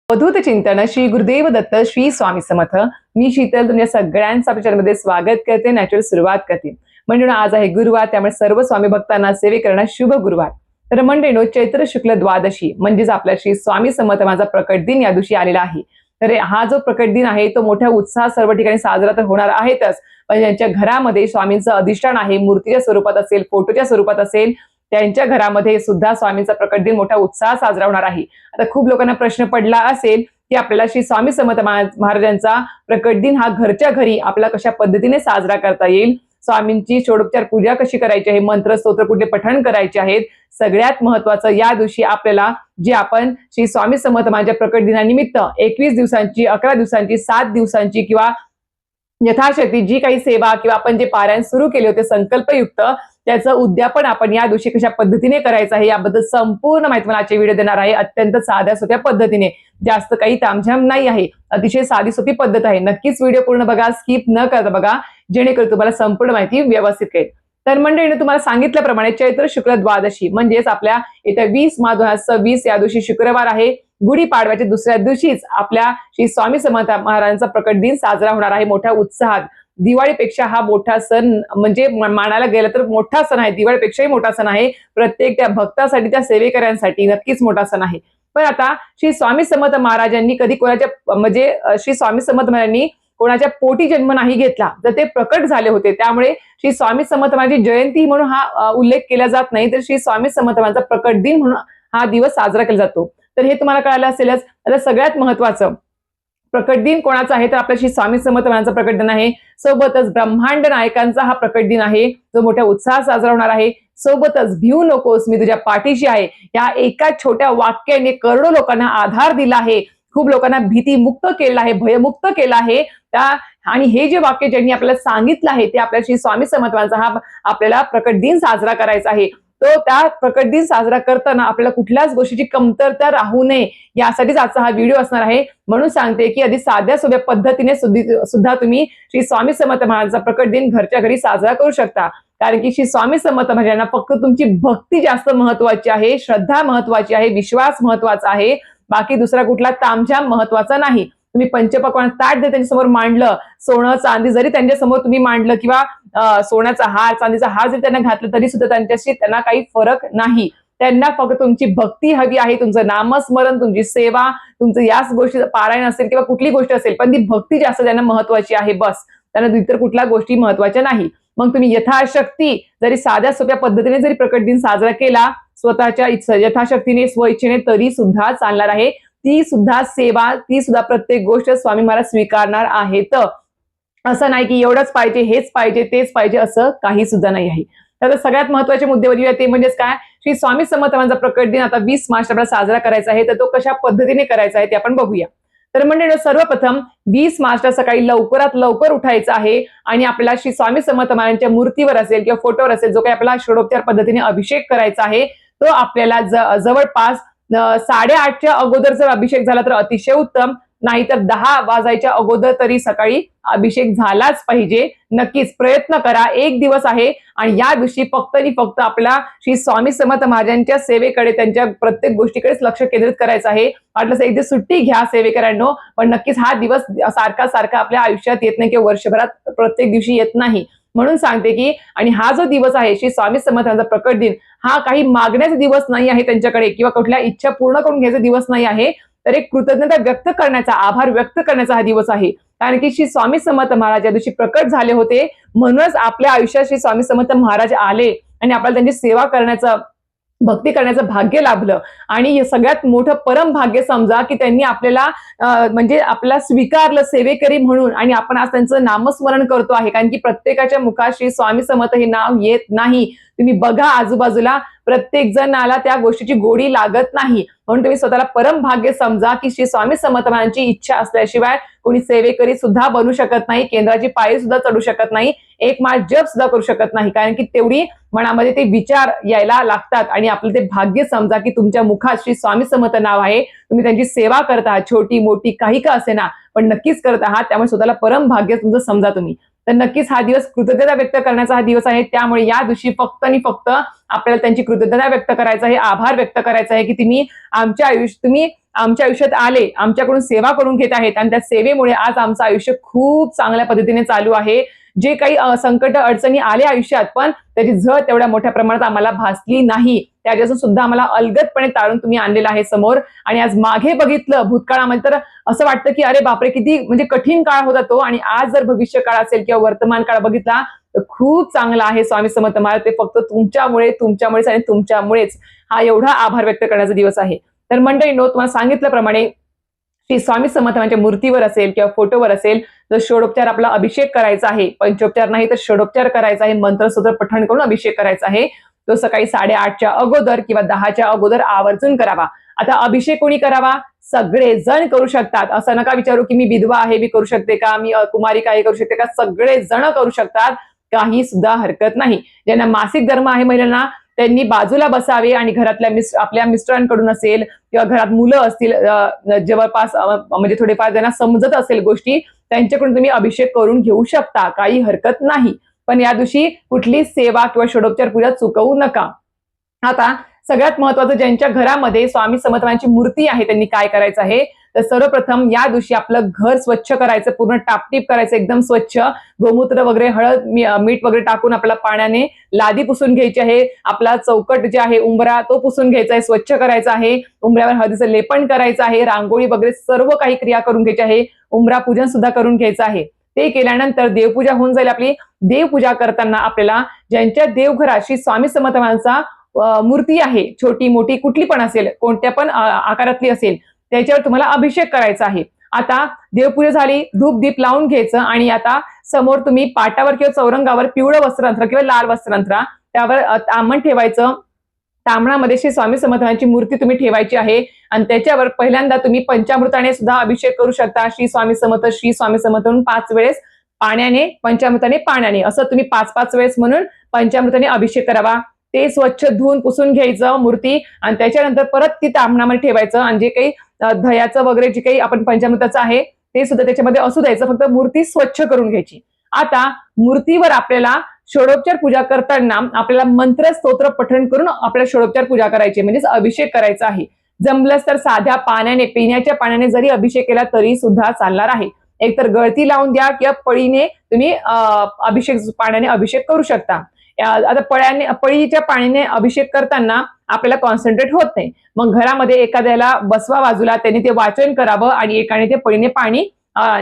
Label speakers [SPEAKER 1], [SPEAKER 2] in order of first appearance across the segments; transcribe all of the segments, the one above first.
[SPEAKER 1] अवधूत चिंतन श्री गुरुदेव दत्त श्री स्वामी समर्थ। मी शीतल तुमच्या सगळ्यांचं आपल्या चॅनलमध्ये स्वागत करते, नॅचरल सुरुवात करते। म्हणजे आज आहे गुरुवार, त्यामुळे सर्व स्वामी भक्तांना सेवे करणं शुभ गुरुवार। तर मंडळींनो, चैत्र शुक्ल द्वादशी म्हणजेच आपल्या श्री स्वामी समर्थ माझा प्रकट दिन या दिवशी आलेला आहे। तर हा जो प्रकट दिन आहे तो मोठ्या उत्साहात सर्व ठिकाणी साजरा तर होणार आहेतच, पण ज्यांच्या घरामध्ये स्वामींचं अधिष्ठान आहे, मूर्तीच्या स्वरूपात असेल, फोटोच्या स्वरूपात असेल, त्यांच्या घरामध्ये सुद्धा स्वामींचा प्रकट दिन मोठा उत्साह साजरा होणार आहे। आता खूप लोकांना प्रश्न पडला असेल की आपल्याला श्री स्वामी समर्थ महाराजांचा प्रकट दिन हा घरच्या घरी आपल्याला कशा पद्धतीने साजरा करता येईल, स्वामींची षोडोपचार पूजा कशी करायची आहे, मंत्र स्तोत्र कुठले पठण करायचे आहेत। सगळ्यात महत्वाचं या दिवशी आपल्याला जे आपण श्री स्वामी समर्थ महाराजांच्या प्रकट दिनानिमित्त 21 दिवसांची, 11 दिवसांची, 7 दिवसांची किंवा यथाशक्ती जी काही सेवा किंवा आपण जे पारायण सुरू केले होते संकल्पयुक्त, त्याचं उद्यापन आपण या दिवशी कशा पद्धतीने करायचं आहे याबद्दल संपूर्ण माहिती मला आजच्या व्हिडिओ देणार आहे। अत्यंत साध्या सोप्या पद्धतीने, जास्त काही तामझाम नाही आहे, अतिशय साधी सोपी पद्धत आहे। नक्कीच व्हिडिओ पूर्ण बघा, स्किप न करता बघा, जेणेकरून तुम्हाला संपूर्ण माहिती व्यवस्थित कळेल। तर मंडळीने तुम्हाला सांगितल्याप्रमाणे चैत्र शुक्ल द्वादशी म्हणजेच आपल्या येत्या 20 मार्च 2026 या दिवशी शुक्रवार आहे। गुढीपाडव्याच्या दुसऱ्या दिवशीच आपल्या श्री स्वामी समर्थ महाराजांचा प्रकट दिन साजरा होणार आहे मोठ्या उत्साहात। दिवाळीपेक्षा हा मोठा सण म्हणजे मानायला गेला तर मोठा सण आहे, दिवाळीपेक्षाही मोठा सण आहे। प्रत्येक त्या भक्तासाठी, त्या सेवेकऱ्यांसाठी नक्कीच मोठा सण आहे। पण आता श्री स्वामी समर्थ महाराजांनी कधी कोणाच्या म्हणजे श्री स्वामी समर्थ महाराजांनी कोणाच्या पोटी जन्म नाही घेतला, तर ते प्रकट झाले होते। त्यामुळे श्री स्वामी समर्थ महाराजांची जयंती म्हणून हा उल्लेख केला जात नाही, तर श्री स्वामी समर्थ महाराजांचा प्रकट दिन म्हणून हा दिवस साजरा केला जातो। तर हे तुम्हाला कळालं असेलच। आता सगळ्यात महत्वाचं, प्रकट दिन कोणाचा आहे तर आपल्या श्री स्वामी समर्थ महाराजांचा प्रकट दिन आहे। सोबतच ब्रह्मांड नायकांचा हा प्रकट दिन आहे, जो मोठ्या उत्साहात साजरा होणार आहे। सोबतच भिवू नकोस मी तुझ्या पाठीशी आहे, या एका छोट्या वाक्याने करोडो लोकांना आधार दिला आहे, खूप लोकांना भीतीमुक्त केलं आहे, भयमुक्त केलं आहे। आणि हे जे वाक्य ज्यांनी आपल्याला सांगितलं आहे ते आपल्या श्री स्वामी समर्थ महाराजांचा हा आपल्याला प्रकट दिन साजरा करायचा आहे। तो त्या प्रकट दिन साजरा करताना आपल्याला कुठल्याच गोष्टीची कमतरता राहू नये, यासाठीच आजचा हा व्हिडिओ असणार आहे। म्हणून सांगते की आधी साध्या सोप्या पद्धतीने सुद्धा तुम्ही श्री स्वामी समर्थ महाराजांचा प्रकट दिन घरच्या घरी साजरा करू शकता। कारण की श्री स्वामी समर्थ महाराजांना फक्त तुमची भक्ती जास्त महत्वाची आहे, श्रद्धा महत्वाची आहे, विश्वास महत्वाचा आहे, बाकी दुसरा कुठला तामझाम महत्वाचा नाही। तुम्ही पंचपक्वान्न ताट जर त्यांच्या समोर मांडलं, सोनं चांदी जरी त्यांच्या समोर तुम्ही मांडलं किंवा सोन्याचा हार, चांदीचा हार जरी त्यांना घातलं, तरी सुद्धा त्यांना काही फरक नाही। त्यांना फक्त तुमची भक्ती हवी आहे, तुमचं नामस्मरण, तुमची सेवा, तुमचं याच गोष्टीचं पारायण असेल किंवा कुठली गोष्ट असेल, पण ती भक्ती जास्त त्यांना महत्वाची आहे, बस। त्यांना इतर कुठल्या गोष्टी महत्वाच्या नाही। मग तुम्ही यथाशक्ती जरी साध्या सोप्या पद्धतीने जरी प्रकट दिन साजरा केला, स्वतःच्या यथाशक्तीने, स्वइच्छेने, तरी सुद्धा चालणार आहे। ती सुद्धा सेवा, ती सुद्धा प्रत्येक गोष्ट स्वामी महाराज स्वीकारणार आहेत। असं नाही की एवढंच पाहिजे, हेच पाहिजे, तेच पाहिजे, असं काही सुद्धा नाही आहे। तर सगळ्यात महत्वाचे मुद्द्यावर येऊया, ते म्हणजेच काय, श्री स्वामी समर्थ महाराजांचा प्रकट दिन आता 20 मार्च आपल्याला साजरा करायचा आहे, तर तो कशा पद्धतीने करायचा आहे ते आपण बघूया। तर म्हणजे सर्वप्रथम 20 मार्चला सकाळी लवकरात लवकर उठायचं आहे आणि आपल्याला श्री स्वामी समर्थ महाराजांच्या मूर्तीवर असेल किंवा फोटोवर असेल जो काही आपल्याला षोडोपचार पद्धतीने अभिषेक करायचा आहे, तो आपल्याला जवळपास 8:30च्या अगोदर जर अभिषेक झाला तर अतिशय उत्तम, नाहीतर 10 वाजायच्या अगोदर तरी सकाळी अभिषेक झालाच पाहिजे। नक्कीच प्रयत्न करा, एक दिवस आहे आणि या दिवशी फक्त आणि फक्त आपला श्री स्वामी समर्थ महाराजांच्या सेवेकडे, त्यांच्या प्रत्येक गोष्टीकडेच लक्ष केंद्रित करायचं आहे। वाटलं एक दिवस सुट्टी घ्या सेवेकऱ्यांनो, पण नक्कीच हा दिवस सारखा सारखा आपल्या आयुष्यात येत नाही किंवा वर्षभरात प्रत्येक दिवशी येत नाही। म्हणून सांगते की, आणि हा जो दिवस आहे श्री स्वामी समर्थांचा प्रकट दिन, हा काही मागण्याचा दिवस नाही आहे त्यांच्याकडे किंवा कुठल्या इच्छा पूर्ण करून घ्यायचा दिवस नाही आहे, तर एक कृतज्ञता व्यक्त करण्याचा, आभार व्यक्त करण्याचा हा दिवस आहे। कारण की श्री स्वामी समर्थ महाराज या दिवशी प्रकट झाले होते, म्हणूनच आपल्या आयुष्यात श्री स्वामी समर्थ महाराज आले आणि आपल्याला त्यांची सेवा करण्याचं, भक्ती करण्याचं भाग्य लाभलं। आणि सगळ्यात मोठं परम भाग्य समजा की त्यांनी आपल्याला म्हणजे आपल्याला स्वीकारलं सेवेकरी म्हणून, आणि आपण आज त्यांचं नामस्मरण करतो आहे। कारण की प्रत्येकाच्या मुखात श्री स्वामी समर्थ हे नाव येत नाही। तुम्ही बघा आजूबाजूला, प्रत्येक जणाला त्या गोष्टीची गोडी लागत नाही। म्हणून तुम्ही स्वतःला परम भाग्य समजा की श्री स्वामी समर्थ महाराजांची इच्छा असल्याशिवाय कोणी सेवेकरी सुद्धा बनू शकत नाही, केंद्राची पायरी सुद्धा चढू शकत नाही, एक माळ जप सुद्धा करू शकत नाही। कारण की तेवढी मनामध्ये ते विचार यायला लागतात, आणि आपलं ते भाग्य समजा की तुमच्या मुखात श्री स्वामी समर्थ नाव आहे, तुम्ही त्यांची सेवा करता, छोटी मोठी काही का असेना, पण नक्कीच करत आहात। त्यामुळे स्वतःला परम भाग्य तुमचं समजा तुम्ही। तर नक्कीच हा दिवस कृतज्ञता व्यक्त करण्याचा हा दिवस आहे। त्यामुळे या दिवशी फक्त आणि फक्त आपल्याला त्यांची कृतज्ञता व्यक्त करायचं आहे, आभार व्यक्त करायचा आहे की तुम्ही आमच्या तुम्ही आमच्या आयुष्यात आले, आमच्याकडून सेवा करून घेत आहेत आणि त्या सेवेमुळे आज आमचं आयुष्य खूप चांगल्या पद्धतीने चालू आहे. जे काही संकट अडचणी आल्या आयुष्यात, पण त्याची झळ तेवढ्या मोठ्या प्रमाणात आम्हाला भासली नाही. त्याच्यातून सुद्धा आम्हाला अलगदपणे तारून तुम्ही आणलेलं आहे समोर. आणि आज मागे बघितलं भूतकाळामध्ये तर असं वाटतं की अरे बापरे, किती म्हणजे कठीण काळ होता तो. आणि आज जर भविष्य काळ असेल किंवा वर्तमान काळ बघितला तर खूप चांगला आहे. स्वामी समर्थ महाराज, ते फक्त तुमच्यामुळेच आणि तुमच्यामुळेच हा एवढा आभार व्यक्त करण्याचा दिवस आहे. तर मंडळींनो, तुम्हाला सांगितल्याप्रमाणे श्री स्वामी समर्थांच्या मूर्तीवर असेल किंवा फोटोवर असेल तर षोडोपचार आपला अभिषेक करायचा आहे. पंचोपचार नाही तर षोडोपचार करायचा आहे. मंत्रसूत्र पठण करून अभिषेक करायचा आहे. तो सकाळी 8:30च्या अगोदर किंवा 10च्या अगोदर आवर्जून करावा. आता अभिषेक कोणी करावा? सगळे जण करू शकतात. असं नका विचारू की मी विधवा आहे, मी करू शकते का, मी कुमारिका आहे, करू शकते का? सगळे जण करू शकतात, काही सुद्धा हरकत नाही. ज्यांना मासिक धर्म आहे महिलांना, त्यांनी बाजूला बसावे आणि घरातल्या आपल्या मिस्टरांकडून असेल किंवा घरात मुलं असतील जवळपास म्हणजे थोडेफार ज्यांना समजत असेल गोष्टी, त्यांच्याकडून तुम्ही अभिषेक करून घेऊ शकता, काही हरकत नाही. पण या दिवशी कुठली सेवा किंवा षोडोपचार पूजा चुकवू नका. आता सगळ्यात महत्वाचं, ज्यांच्या घरामध्ये स्वामी समर्थांची मूर्ती आहे त्यांनी काय करायचं आहे, तर सर्वप्रथम या दिवशी आपलं घर स्वच्छ करायचं, पूर्ण टापटीप करायचं, एकदम स्वच्छ. गोमूत्र वगैरे, हळद, मीठ वगैरे टाकून आपला पाण्याने लादी पुसून घ्यायची आहे. आपला चौकट जे आहे, उंबरा, तो पुसून घ्यायचा आहे, स्वच्छ करायचा आहे. उंबऱ्यावर हळदीचं लेपन करायचं आहे. रांगोळी वगैरे सर्व काही क्रिया करून घ्यायची आहे. उंबरा पूजन सुद्धा करून घ्यायचं आहे. ते केल्यानंतर देवपूजा होऊन जाईल आपली. देवपूजा करताना आपल्याला ज्यांच्या देवघरात श्री स्वामी समर्थांचा मूर्ती आहे, छोटी मोठी कुठली पण असेल, कोणत्या पण आकारातली असेल, त्याच्यावर तुम्हाला अभिषेक करायचा आहे. आता देवपूजा झाली, धूप दीप लावून घ्यायचं आणि आता समोर तुम्ही पाटावर किंवा चौरंगावर पिवळं वस्त्र अंथरा किंवा लाल वस्त्र अंथरा, त्यावर ताम्हण ठेवायचं. ताम्हणामध्ये श्री स्वामी समर्थांची मूर्ती तुम्ही ठेवायची आहे आणि त्याच्यावर पहिल्यांदा तुम्ही पंचामृताने सुद्धा अभिषेक करू शकता. श्री स्वामी समर्थ, श्री स्वामी समर्थ म्हणून 5 वेळेस पाण्याने, पंचामृताने, पाण्याने, असं तुम्ही 5-5 वेळेस म्हणून पंचामृताने अभिषेक करावा. ते स्वच्छ धुवून पुसून घ्यायचं मूर्ती आणि त्याच्यानंतर परत ती ताम्हणामध्ये ठेवायचं आणि जे काही दह्याचं वगैरे जे काही आपण पंचामृताचं आहे ते सुद्धा त्याच्यामध्ये असू द्यायचं, फक्त मूर्ती स्वच्छ करून घ्यायची. आता मूर्तीवर आपल्याला षोडोपचार पूजा करताना आपल्याला मंत्र स्तोत्र पठण करून आपल्याला षोडोपचार पूजा करायची, म्हणजेच अभिषेक करायचा आहे. जमलंच तर साध्या पाण्याने, पिण्याच्या पाण्याने जरी अभिषेक केला तरी सुद्धा चालणार आहे. एकतर गळती लावून द्या किंवा पळीने तुम्ही पाण्याने अभिषेक करू शकता. आता पळीच्या पाण्याने अभिषेक करताना आपल्याला कॉन्सन्ट्रेट होत नाही. मग घरामध्ये एखाद्याला बसवा बाजूला, त्यांनी ते वाचन करावं आणि एकाने ते पळीने पाणी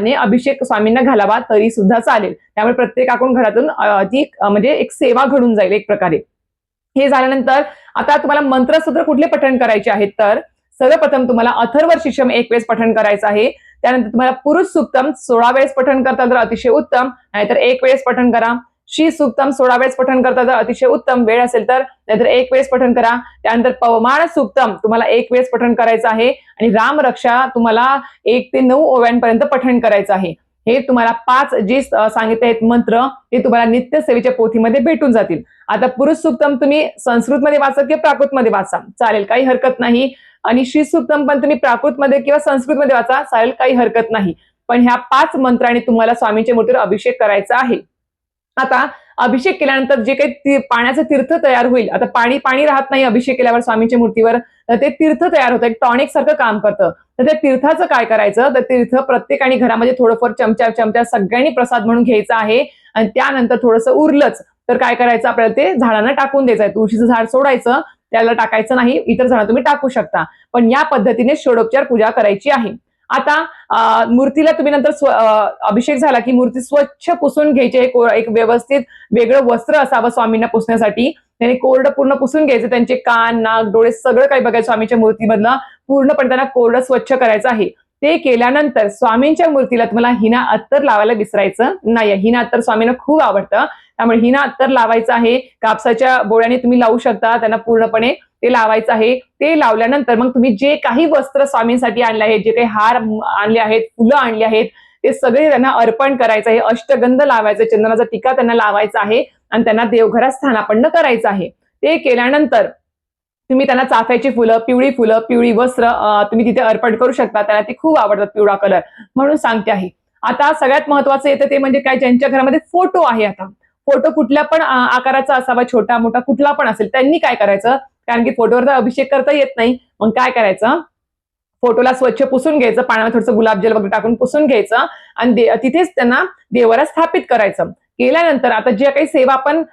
[SPEAKER 1] ने अभिषेक स्वामींना घालावा तरी सुद्धा चालेल. त्यामुळे प्रत्येकाकडून घरातून ती म्हणजे एक सेवा घडून जाईल एक प्रकारे. हे झाल्यानंतर आता तुम्हाला मंत्रसूत्र कुठले पठण करायचे आहेत, तर सर्वप्रथम तुम्हाला अथर्व शीर्षम 1 वेळेस पठण करायचं आहे. त्यानंतर तुम्हाला पुरुष सूक्तम 16 वेळेस पठण करता तर अतिशय उत्तम, नाहीतर 1 वेळेस पठण करा. श्री सूक्तम 16 वेळेस पठण करता तर अतिशय उत्तम, वेळ असेल तर, नाहीतर 1 वेळेस पठण करा. त्यानंतर पवमान सूक्तम तुम्हाला 1 वेळेस पठण करायचं आहे आणि रामरक्षा तुम्हाला 1 ते 9 ओव्यांपर्यंत पठण करायचं आहे. हे तुम्हाला 5 जे सांगितले आहेत मंत्र, ते तुम्हाला नित्य सेवेच्या पोथीमध्ये भेटून जातील. आता पुरुष सूक्तम तुम्ही संस्कृतमध्ये वाचा किंवा प्राकृतमध्ये वाचा, चालेल, काही हरकत नाही. आणि श्री सूक्तम पण तुम्ही प्राकृतमध्ये किंवा संस्कृतमध्ये वाचा, चालेल, काही हरकत नाही. पण ह्या 5 मंत्राने तुम्हाला स्वामींच्या मूर्तीवर अभिषेक करायचा आहे. आता अभिषेक केल्यानंतर जे काही पाण्याचं तीर्थ तयार होईल, आता पाणी राहत नाही अभिषेक केल्यावर स्वामींच्या मूर्तीवर, तर ते तीर्थ तयार होतं, एक टॉनिक सारखं काम करतं. तर त्या तीर्थाचं काय करायचं, तर तीर्थ प्रत्येकाने घरामध्ये थोडंफार चमचा सगळ्यांनी प्रसाद म्हणून घ्यायचा आहे. आणि त्यानंतर थोडंसं उरलंच तर काय करायचं, आपल्याला ते झाडांना टाकून द्यायचं आहे. तुळशीचं झाड सोडायचं, त्याला टाकायचं नाही, इतर झाडं तुम्ही टाकू शकता. पण या पद्धतीने षोडोपचार पूजा करायची आहे. आता मूर्तीला तुम्ही नंतर अभिषेक झाला की मूर्ती स्वच्छ पुसून घ्यायची. एक व्यवस्थित वेगळं वस्त्र असावं स्वामींना पुसण्यासाठी. त्याने कोरडं पूर्ण पुसून घ्यायचं. त्यांचे कान, नाक, डोळे सगळं काही बघायचं स्वामींच्या मूर्तीमधलं, पूर्णपणे त्यांना कोरडं स्वच्छ करायचं आहे. ते केल्यानंतर स्वामींच्या मूर्तीला तुम्हाला हिना अत्तर लावायला विसरायचं नाही. हिना अत्तर स्वामींना खूप आवडतं, त्यामुळे हिना अत्तर लावायचं आहे. कापसाच्या बोळ्याने तुम्ही लावू शकता, त्यांना पूर्णपणे ते लावायचं आहे. ते लावल्यानंतर मग तुम्ही जे काही वस्त्र स्वामींसाठी आणले आहेत, जे काही हार आणले आहेत, फुलं आणली आहेत, ते सगळे त्यांना अर्पण करायचं आहे. अष्टगंध लावायचं, चंदनाचा टीका त्यांना लावायचा आहे आणि त्यांना देवघरात स्थानापन्न करायचं आहे. ते केल्यानंतर तुम्ही त्यांना चाफ्याची फुलं, पिवळी वस्त्र तुम्ही तिथे अर्पण करू शकता. त्यांना ते खूप आवडतात, पिवळा कलर, म्हणून सांगते आहे. आता सगळ्यात महत्वाचं येतं ते म्हणजे काय, ज्यांच्या घरामध्ये फोटो आहे, आता फोटो कुठल्या पण आकाराचा असावा, छोटा मोठा कुठला पण असेल, त्यांनी काय करायचं, कारण की फोटोवर तर अभिषेक करता येत नाही, मग काय करायचं, फोटोला स्वच्छ पुसून घ्यायचं, पाण्यामध्ये थोडंसं गुलाबजल वगैरे टाकून पुसून घ्यायचं आणि तिथेच त्यांना देवाला स्थापित करायचं. केल्यानंतर आता ज्या काही सेवा आपण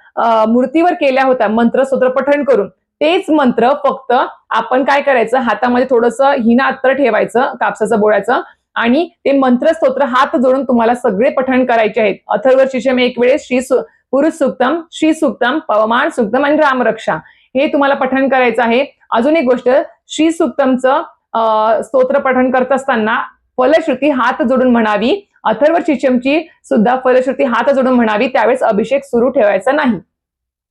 [SPEAKER 1] मूर्तीवर केल्या होत्या मंत्र स्तोत्र पठण करून, तेच मंत्र फक्त आपण काय करायचं, हातामध्ये थोडंसं हिना अत्तर ठेवायचं कापसाचं बोळ्याचं आणि ते मंत्र स्तोत्र हात जोडून तुम्हाला सगळे पठण करायचे आहेत. अथर्व शीर्षम एक वेळेस पुरुष सूक्तम, श्री सूक्तम, पवमान सूक्तम आणि रामरक्षा हे तुम्हाला पठण करायचं आहे. अजून एक गोष्ट, श्री सूक्तमचं स्तोत्र पठण करत असताना फलश्रुती हात जोडून म्हणावी, अथर्व शीर्षमची सुद्धा फलश्रुती हात जोडून म्हणावी, त्यावेळेस अभिषेक सुरू ठेवायचा नाही.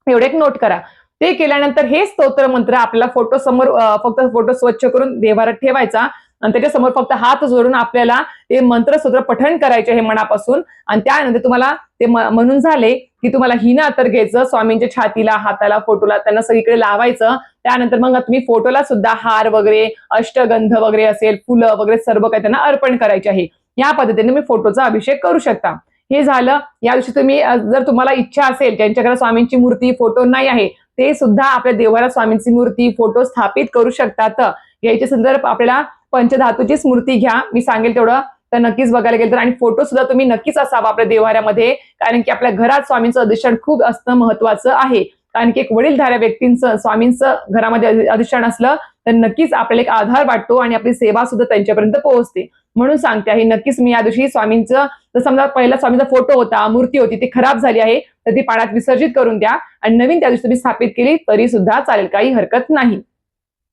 [SPEAKER 1] एवढे एक नोट करा. ते केल्यानंतर हे स्तोत्र मंत्र आपल्याला फोटो समोर फक्त फोटो स्वच्छ करून देवारात ठेवायचा आणि त्याच्यासमोर फक्त हात जोडून आपल्याला ते मंत्र स्तोत्र पठण करायचे हे मनापासून. आणि त्यानंतर तुम्हाला ते म्हणून झाले की तुम्हाला हिना अत्तर घ्यायचं, स्वामींच्या छातीला, हाताला, फोटोला त्यांना सगळीकडे लावायचं. त्यानंतर मग तुम्ही फोटोला सुद्धा हार वगैरे, अष्टगंध वगैरे असेल, फुलं वगैरे सर्व काही त्यांना अर्पण करायचे आहे. या पद्धतीने तुम्ही फोटोचा अभिषेक करू शकता. हे झालं. या दिवशी तुम्ही जर तुम्हाला इच्छा असेल, ज्यांच्याकडे स्वामींची मूर्ती, फोटो नाही आहे, ते सुद्धा आपल्या देवाला स्वामींची मूर्ती, फोटो स्थापित करू शकतात. याच्या संदर्भात आपल्याला पंचधातूची स्मृती घ्या, मी सांगेल तेवढं तर नक्कीच बघायला गेलं तर. आणि फोटो सुद्धा तुम्ही नक्कीच असावा आपल्या देवाऱ्यामध्ये, कारण की आपल्या घरात स्वामींचं अधिष्ठान खूप असणं महत्वाचं आहे. कारण की एक वडीलधाऱ्या व्यक्तींचं स्वामींचं घरामध्ये अधिष्ठान असलं तर नक्कीच आपल्याला एक आधार वाटतो आणि आपली सेवा सुद्धा त्यांच्यापर्यंत पोहोचते. म्हणून सांगते आहे, नक्कीच मी या दिवशी स्वामींचं, जर समजा पहिला स्वामींचा फोटो होता, मूर्ती होती, ती खराब झाली आहे तर ती पाण्यात विसर्जित करून द्या आणि नवीन त्या दिवशी तुम्ही स्थापित केली तरी सुद्धा चालेल, काही हरकत नाही.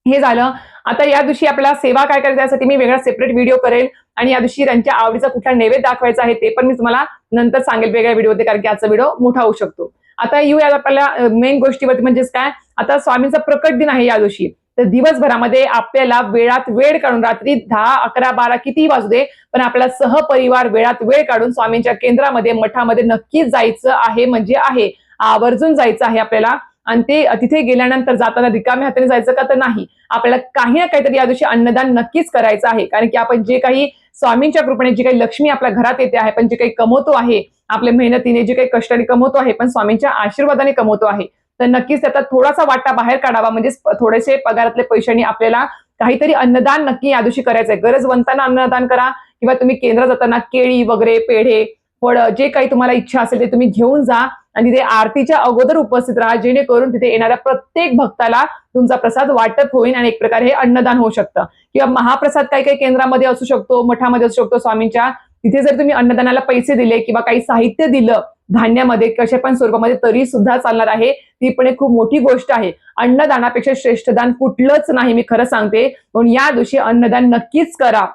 [SPEAKER 1] हे झालं. आता या दिवशी आपल्याला सेवा काय करायची यासाठी मी वेगळा सेपरेट व्हिडिओ करेल आणि या दिवशी त्यांच्या आवडीचा कुठला नैवेद्य दाखवायचा आहे ते पण मी तुम्हाला नंतर सांगेल वेगळ्या व्हिडिओमध्ये, कारण की आजचा व्हिडिओ मोठा होऊ शकतो. आता येऊया आपल्याला मेन गोष्टीवरती, म्हणजेच काय, आता स्वामींचा प्रकट दिन आहे या दिवशी. तर दिवसभरामध्ये आपल्याला वेळात वेळ काढून, रात्री 10, 11, 12 कितीही वाजू दे, पण आपल्याला सहपरिवार वेळात वेळ काढून स्वामींच्या केंद्रामध्ये, मठामध्ये नक्कीच जायचं आहे, म्हणजे आहे, आवर्जून जायचं आहे आपल्याला. आणि ते तिथे गेल्यानंतर जाताना रिकाम्या हाताने जायचं का तर नाही, आपल्याला काही ना काहीतरी या दिवशी अन्नदान नक्कीच करायचं आहे. कारण की आपण जे काही स्वामींच्या कृपेने जी काही लक्ष्मी आपल्या घरात येते आहे, पण जे काही कमवतो आहे, आपल्या मेहनतीने जे काही कष्टाने कमवतो आहे, पण स्वामींच्या आशीर्वादाने कमवतो आहे, तर नक्कीच त्याचा थोडासा वाटा बाहेर काढावा. म्हणजे थोडेसे पगारातले पैशांनी आपल्याला काहीतरी अन्नदान नक्की या दिवशी करायचंय. गरजवंतांना अन्नदान करा किंवा तुम्ही केंद्रात जाताना केळी वगैरे, पेढे, फळ, जे काही तुम्हाला इच्छा असेल ते तुम्ही घेऊन जा आणि तिथे आरतीच्या अगोदर उपस्थित राहा, जेणेकरून तिथे येणाऱ्या प्रत्येक भक्ताला तुमचा प्रसाद वाटप होईल आणि एक प्रकारे हे अन्नदान होऊ शकतं. किंवा महाप्रसाद काही काही केंद्रामध्ये असू शकतो, मठामध्ये असू शकतो स्वामींच्या, तिथे जर तुम्ही अन्नदानाला पैसे दिले किंवा काही साहित्य दिलं धान्यामध्ये, कशा पण स्वरूपामध्ये, तरी सुद्धा चालणार आहे. ती पण एक खूप मोठी गोष्ट आहे. अन्नदानापेक्षा श्रेष्ठ दान कुठलंच नाही, मी खरं सांगते. म्हणून या दिवशी अन्नदान नक्कीच करा.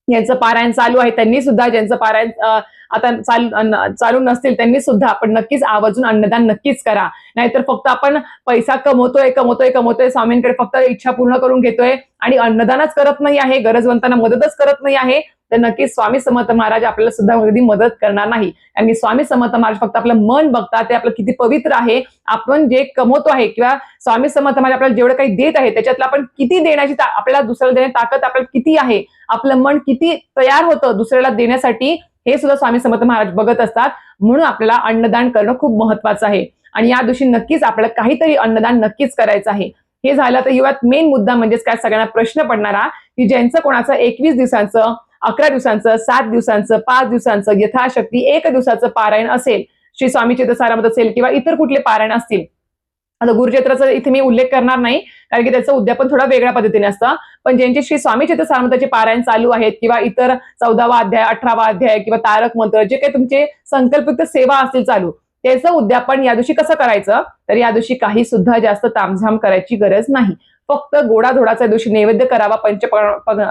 [SPEAKER 1] यांचं पारायण चालू आहे त्यांनी सुद्धा, ज्यांचं पारायण आता चालू नसतील त्यांनी सुद्धा आपण नक्कीच आवर्जून अन्नदान नक्कीच करा. नाहीतर फक्त आपण पैसा कमवतोय स्वामींकडे फक्त इच्छा पूर्ण करून घेतोय आणि अन्नदानच करत नाही आहे, गरजवंतांना मदतच करत नाही आहे, तर नक्कीच स्वामी समर्थ महाराज आपल्याला सुद्धा कधी मदत करणार नाही. आणि स्वामी समर्थ महाराज फक्त आपलं मन बघतात, ते आपलं किती पवित्र आहे, आपण जे कमवतो आहे किंवा स्वामी समर्थ महाराज आपल्याला जेवढं काही देत आहे त्याच्यातलं आपण किती देण्याची, आपल्याला दुसऱ्याला देण्याची ताकद आपल्याला किती आहे, आपलं मन किती तयार होतं दुसऱ्याला देण्यासाठी, हे सुद्धा स्वामी समर्थ महाराज बघत असतात. म्हणून आपल्याला अन्नदान करणं खूप महत्वाचं आहे आणि या दिवशी नक्कीच आपल्याला काहीतरी अन्नदान नक्कीच करायचं आहे. हे झालं. तर युवात मेन मुद्दा म्हणजेच काय, सगळ्यांना प्रश्न पडणारा की ज्यांचं कोणाचं 21 दिवसांचं, 11 दिवसांचं, 7 दिवसांचं, 5 दिवसांचं, यथाशक्ती 1 दिवसाचं पारायण असेल, श्री स्वामी चरित्रसारामृत असेल किंवा इतर कुठले पारायण असतील. आता गुरुचरित्राचा इथे मी उल्लेख करणार नाही, कारण की त्याचं उद्यापन थोडा वेगळ्या पद्धतीने असतं. पण ज्यांचे श्री स्वामी चरित्रसारामृताचे पारायण चालू आहेत किंवा इतर 14वा अध्याय, 18वा अध्याय किंवा तारक मंत्र, जे काही तुमचे संकल्पित सेवा असतील चालू, त्याचं उद्यापन या दिवशी कसं करायचं, तर या दिवशी काही सुद्धा जास्त तामझाम करायची गरज नाही. फक्त गोडाधोडाचा दिवशी नैवेद्य करावा,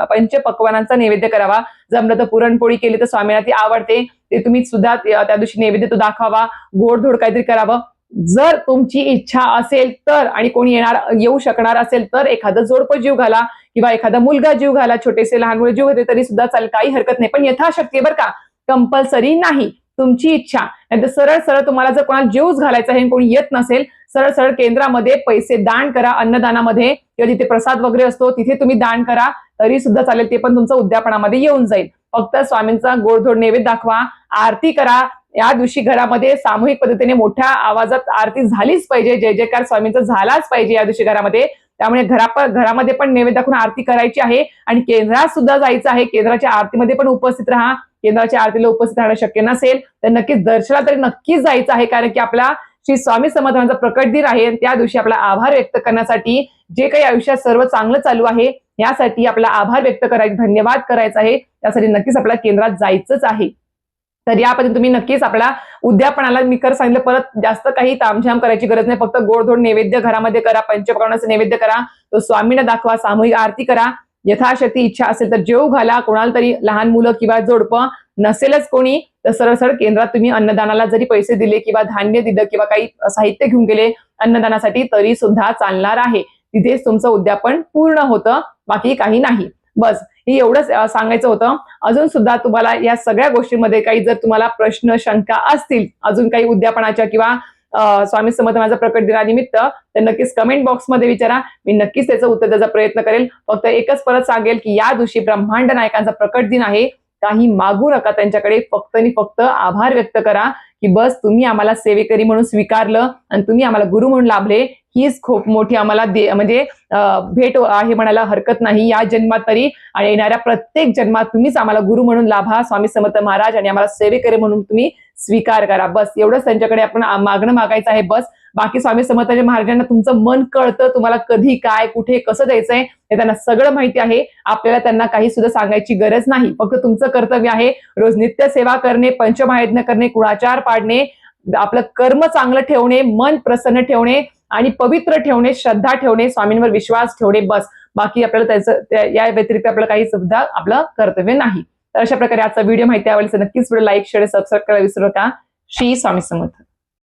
[SPEAKER 1] पंचपक्वानांचा नैवेद्य करावा. जमलं तर पुरणपोळी केली तर स्वामींना ती आवडते, ते तुम्ही सुद्धा त्या दिवशी नैवेद्य तो दाखवावा. गोडधोड काहीतरी करावं. जर तुमची इच्छा असेल तर, आणि कोणी येऊ शकणार असेल तर एखादं जोडपं जीव घाला किंवा एखादा मुलगा जीव घाला, छोटेसे लहान मुलं जीव घातले तरी सुद्धा चालेल, काही हरकत नाही. पण यथाशक्ती बरं का, कंपल्सरी नाही, तुमची इच्छा. नाहीतर सरळ सरळ तुम्हाला जर कोणाला जीवच घालायचा आहे, कोणी येत नसेल, सरळ सरळ केंद्रामध्ये पैसे दान करा, अन्नदानामध्ये किंवा जिथे प्रसाद वगैरे असतो तिथे तुम्ही दान करा तरी सुद्धा चालेल, ते पण तुमचं उद्यापनामध्ये येऊन जाईल. फक्त स्वामींचा गोडधोड नैवेद्य दाखवा, आरती करा. या दिवशी घरामध्ये सामूहिक पद्धतीने मोठ्या आवाजात आरती झालीच पाहिजे, जय जयकार स्वामींचा झालाच पाहिजे या दिवशी घरामध्ये. त्यामुळे घरामध्ये पण नैवेद्य दाखवून आरती करायची आहे आणि केंद्रात सुद्धा जायचं आहे. केंद्राच्या आरतीमध्ये पण उपस्थित राहा. केंद्राच्या आरतीला उपस्थित राहणं शक्य नसेल तर नक्कीच दर्शनाला तरी नक्कीच जायचं आहे, कारण की आपला श्री स्वामी समर्थांचा प्रकट दिन आहे. त्या दिवशी आपला आभार व्यक्त करण्यासाठी, जे काही आयुष्यात सर्व चांगलं चालू आहे यासाठी आपला आभार व्यक्त करायचा, धन्यवाद करायचा आहे. त्यासाठी नक्कीच आपल्या केंद्रात जायचंच आहे. तर यापर्यंत तुम्ही नक्कीच आपला उद्यापनाला मी खरं सांगितलं, परत जास्त काही तामझाम करायची गरज नाही. फक्त गोडधोड नैवेद्य घरामध्ये करा, पंचपक्वान्नाचं नैवेद्य करा, तो स्वामींना दाखवा, सामूहिक आरती करा. यथाशक्ती इच्छा असेल तर जेवू घाला. कोणाला तरी लहान मुलं किंवा जोडपं नसेलच कोणी तर सरळ सरळ केंद्रात तुम्ही अन्नदानाला जरी पैसे दिले किंवा धान्य दिलं किंवा काही साहित्य घेऊन गेले अन्नदानासाठी तरी सुद्धा चालणार आहे. तिथेच तुमचं उद्यापन पूर्ण होतं, बाकी काही नाही. बस हे एवढंच सांगायचं होतं. अजून सुद्धा तुम्हाला या सगळ्या गोष्टींमध्ये काही जर तुम्हाला प्रश्न शंका असतील अजून काही उद्यापनाच्या किंवा स्वामी समर्थ माझा प्रकट दिनानिमित्त, तर नक्कीच कमेंट बॉक्समध्ये विचारा. मी नक्कीच त्याचं उत्तर द्यायचा प्रयत्न करेल. फक्त एकच परत सांगेल की या दिवशी ब्रह्मांड नायकांचा प्रकट दिन आहे. काही मागू नका त्यांच्याकडे, फक्त आणि फक्त आभार व्यक्त करा की बस तुम्ही आम्हाला सेवेकरी म्हणून स्वीकारलं आणि तुम्ही आम्हाला गुरु म्हणून लाभले. हीच खूप मोठी आम्हाला म्हणजे भेट आहे म्हणायला हरकत नाही या जन्मात तरी, आणि येणाऱ्या प्रत्येक जन्मात तुम्हीच आम्हाला गुरु म्हणून लाभा स्वामी समर्थ महाराज, आणि आम्हाला सेवेकरी म्हणून तुम्ही स्वीकार करा. बस एवढंच त्यांच्याकडे आपण मागणं मागायचं आहे. बस बाकी स्वामी समर्थ महाराजांना तुमचं मन कळतं, तुम्हाला कधी काय कुठे कसं द्यायचंय हे त्यांना सगळं माहिती आहे. आपल्याला त्यांना काही सुद्धा सांगायची गरज नाही. फक्त तुमचं कर्तव्य आहे रोज नित्य सेवा करणे, पंचमहायज्ञ करणे, कुळाचार पाडणे, आपलं कर्म चांगलं ठेवणे, मन प्रसन्न ठेवणे आणि पवित्र ठेवणे, श्रद्धा ठेवणे, स्वामींवर विश्वास ठेवणे. बस बाकी आपल्याला त्याचं या व्यतिरिक्त आपलं काही सुद्धा आपलं कर्तव्य नाही. तर अशा प्रकारे आजचा व्हिडिओ माहिती आवडली तर नक्कीच व्हिडिओ लाईक, शेअर, सबस्क्राईब करायला विसरू नका. श्री स्वामी समर्थ.